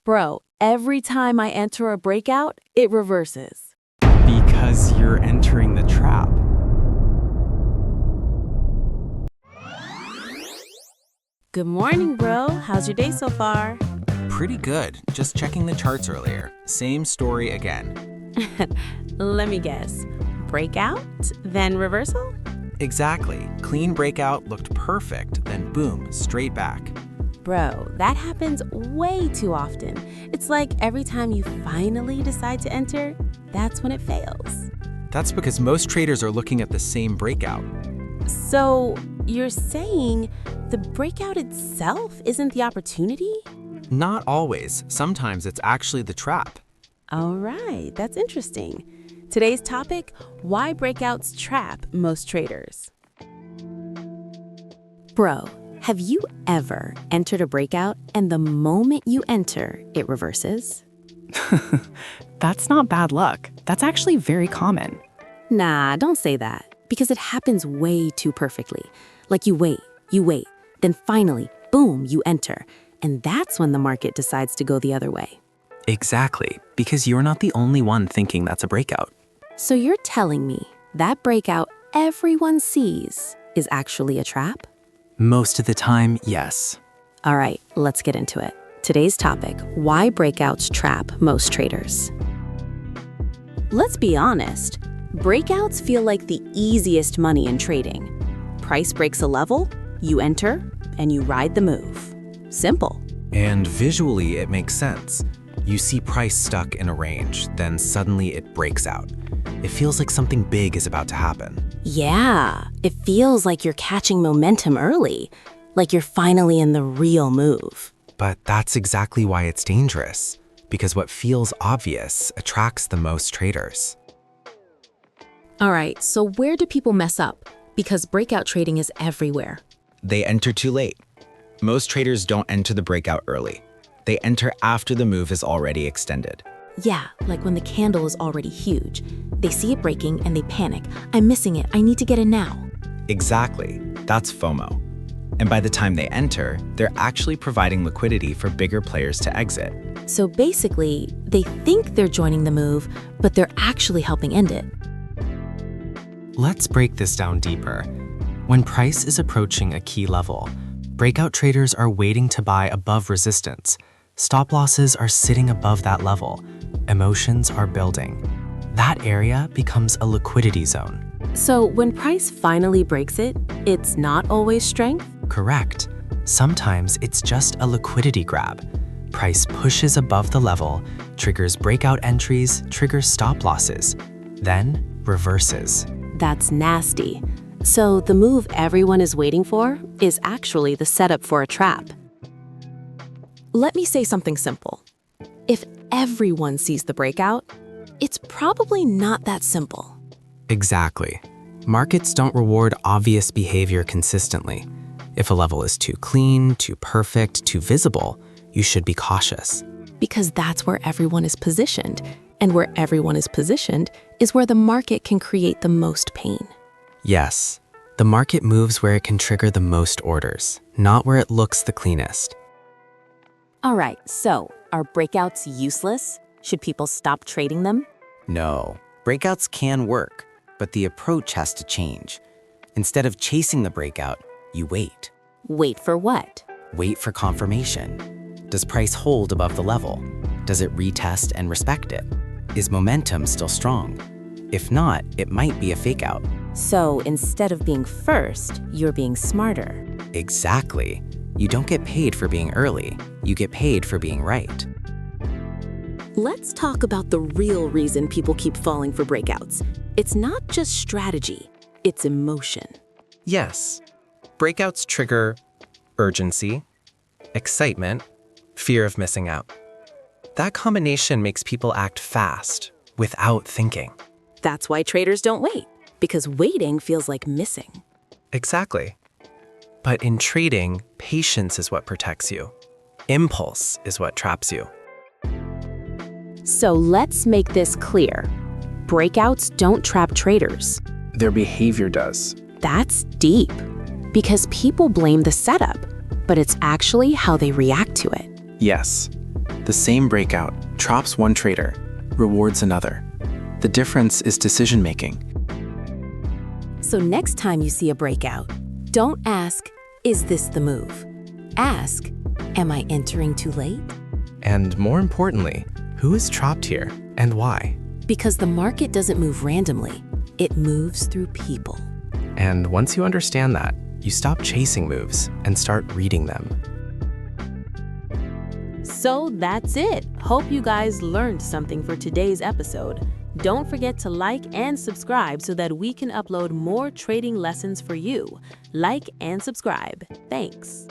Bro, every time I enter a breakout, it reverses. Because you're entering the trap. Good morning, bro. How's your day so far? Pretty good. Just checking the charts earlier. Same story again. Let me guess. Breakout, then reversal? Exactly. Clean breakout looked perfect, then boom, straight back. Bro, that happens way too often. It's like every time you finally decide to enter, that's when it fails. That's because most traders are looking at the same breakout. So, you're saying the breakout itself isn't the opportunity? Not always. Sometimes it's actually the trap. All right, that's interesting. Today's topic, why breakouts trap most traders. Bro, have you ever entered a breakout and the moment you enter, it reverses? That's not bad luck. That's actually very common. Nah, don't say that, because it happens way too perfectly. Like you wait, then finally, boom, you enter. And that's when the market decides to go the other way. Exactly, because you're not the only one thinking that's a breakout. So you're telling me that breakout everyone sees is actually a trap? Most of the time, yes. All right, let's get into it. Today's topic, why breakouts trap most traders. Let's be honest, breakouts feel like the easiest money in trading. Price breaks a level, you enter, and you ride the move. Simple. And visually, it makes sense. You see price stuck in a range, then suddenly it breaks out. It feels like something big is about to happen. Yeah, it feels like you're catching momentum early, like you're finally in the real move. But that's exactly why it's dangerous, because what feels obvious attracts the most traders. All right, so where do people mess up? Because breakout trading is everywhere. They enter too late. Most traders don't enter the breakout early. They enter after the move is already extended. Yeah, like when the candle is already huge. They see it breaking and they panic. I'm missing it. I need to get in now. Exactly. That's FOMO. And by the time they enter, they're actually providing liquidity for bigger players to exit. So basically, they think they're joining the move, but they're actually helping end it. Let's break this down deeper. When price is approaching a key level, breakout traders are waiting to buy above resistance. Stop losses are sitting above that level. Emotions are building. That area becomes a liquidity zone. So when price finally breaks it, it's not always strength? Correct. Sometimes it's just a liquidity grab. Price pushes above the level, triggers breakout entries, triggers stop losses, then reverses. That's nasty. So the move everyone is waiting for is actually the setup for a trap. Let me say something simple. If everyone sees the breakout, it's probably not that simple. Exactly. Markets don't reward obvious behavior consistently. If a level is too clean, too perfect, too visible, you should be cautious. Because that's where everyone is positioned. And where everyone is positioned is where the market can create the most pain. Yes, the market moves where it can trigger the most orders, not where it looks the cleanest. All right, so are breakouts useless? Should people stop trading them? No, breakouts can work, but the approach has to change. Instead of chasing the breakout, you wait. Wait for what? Wait for confirmation. Does price hold above the level? Does it retest and respect it? Is momentum still strong? If not, it might be a fake out. So instead of being first, you're being smarter. Exactly. You don't get paid for being early. You get paid for being right. Let's talk about the real reason people keep falling for breakouts. It's not just strategy, it's emotion. Yes, breakouts trigger urgency, excitement, fear of missing out. That combination makes people act fast, without thinking. That's why traders don't wait, because waiting feels like missing. Exactly. But in trading, patience is what protects you. Impulse is what traps you. So let's make this clear. Breakouts don't trap traders. Their behavior does. That's deep. Because people blame the setup, but it's actually how they react to it. Yes. The same breakout traps one trader, rewards another. The difference is decision-making. So next time you see a breakout, don't ask, is this the move? Ask, am I entering too late? And more importantly, who is trapped here and why? Because the market doesn't move randomly. It moves through people. And once you understand that, you stop chasing moves and start reading them. So that's it. Hope you guys learned something for today's episode. Don't forget to like and subscribe so that we can upload more trading lessons for you. Like and subscribe. Thanks.